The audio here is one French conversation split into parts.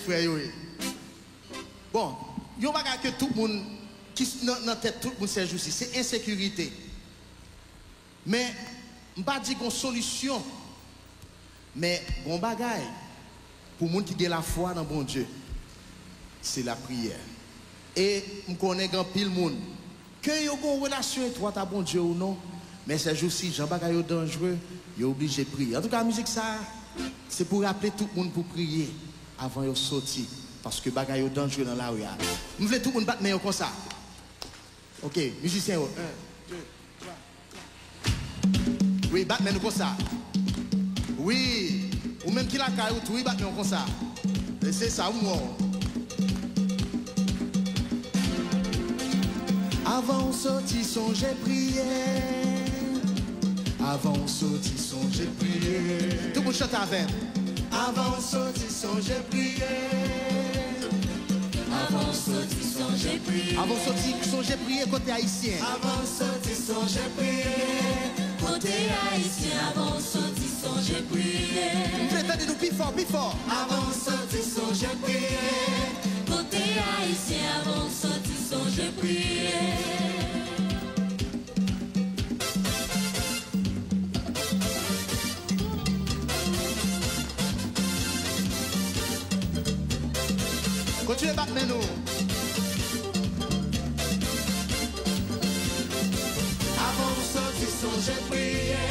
frère. Bon, il y a un bagage que tout le monde, qui dans la tête, tout le monde sait aussi, c'est insécurité. Mais, je ne vais pas dire qu'on solution. Mais, bon bagage, pour les gens qui ont la foi dans bon Dieu, c'est la prière. Et, je connais grand pile monde. Que vous avez une relation étroite à bon Dieu ou non, mais ces jours-ci, Jean bagage est dangereux, vous êtes obligé de prier. En tout cas, la musique, ça, c'est pour rappeler tout le monde pour prier avant de sortir. Parce que bagage est dangereux dans la rue. Nous voulons tout le monde battre mais comme ça. Ok, musicien. 1, 2, 3. Oui, battre mais comme ça. Oui. Ou même qui la caille, oui, battre mais comme ça. C'est ça, ou moi. Avant on sortit, songez prier. Avant on sortit, songez prier. Tout le monde chante avec. Avant on sortit, songez prier. Avant on sortit, songez prier. Avant on sortit, songez prier côté haïtien. Avant on sortit, songez prier. Côté haïtien, avant on sortit, songez prier. Vous voulez nous plus fort, plus fort. Avant on sortit, songez prier. Côté haïtien, avant on sortit, songez prier. Continuez à battre nous. Avant sorti, songez prier.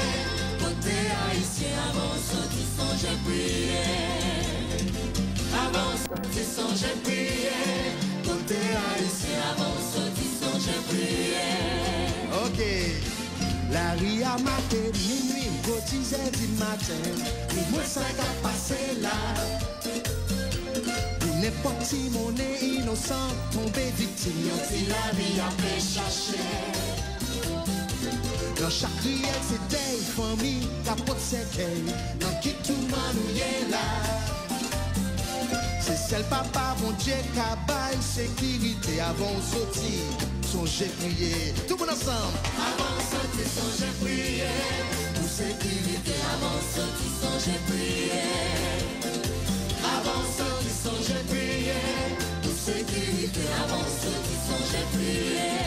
Côté haïtien, avant sorti, songez prier. Avant sorti, songez prier. Côté haïtien, avant sorti, songez prier. Ok. La ria matin, minuit, cotisé du matin. Les mots ça a passé là. N'importe qui mon est innocent, tombé victime. Si la vie a fait chercher. Dans chaque riel, c'est des familles, capote c'est dans qui tout le monde est là. C'est celle papa, mon Dieu, cabaye, sécurité. Avant de sortir, songez prier. Tout le monde ensemble. Avant de sortir, songez prier. Pour sécurité, avant de sortir, songez prier. Avant de sortir, songez prier. Pour sécurité, avant de sortir, songez prier.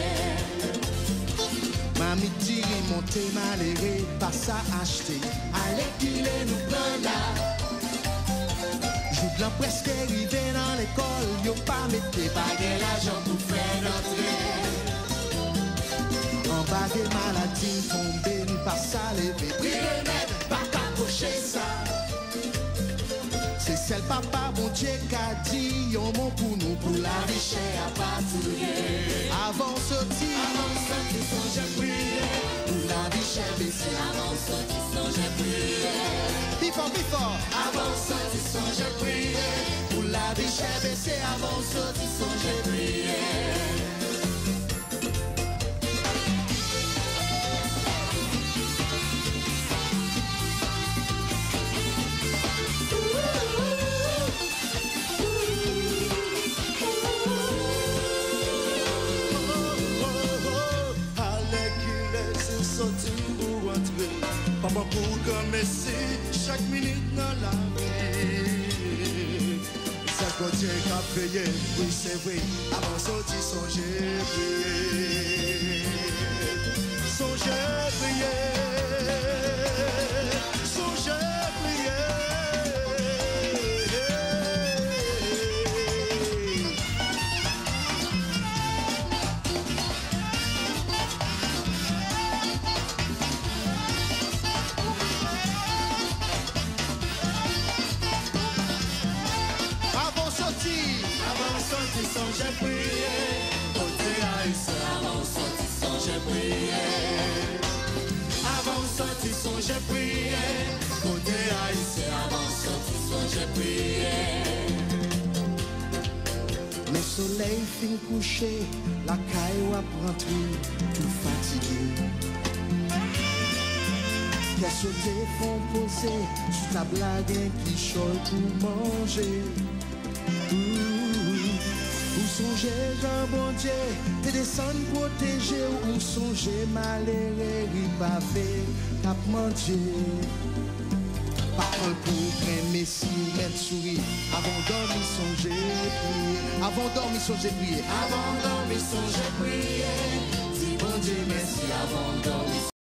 Mamie dit, montez maléré, pas ça acheter. Allez, qu'il est nous prendre là. Joue de presque arrivé dans l'école, yo pas mettez pas l'argent pour faire l'entrée. En bas des maladies tombées, nous pas ça lever. Pris remède, pas capocher ça. C'est celle papa, mon Dieu, qu'a dit, yon mon pour nous, pour la vie chère à patrouiller. Avant sortir, songez prier. Pour la vie chère baisser, avant sortir, songez prier. Before. Avant sortir, songez prier. Pour la vie chère baisser, avant sortir, songez prier. Papa pour commencer chaque minute dans la vie. Ça côté qu'a payé, oui c'est vrai. Avant sortir, songez prier. Songez prier. Songez prier. Songez prier. Côté haïtien, avant sortir, songez prier. Avant sortir, songez prier. Côté haïtien, avant sortir, songez prier. Le soleil fin couché, la caille ou rentré, tout fatigué. Qu'est-ce que font poser sur ta blague qui chole pour manger. Ou songez, Jean bon Dieu, te descendre protéger. Ou songez, malheureux, ripavé, cap manger. Pas un pour un messie ou mettre souris. Avant dormir, songez prier. Avant dormir, songez prier. Avant dormir, songez prier. Dis bon Dieu merci avant dormir.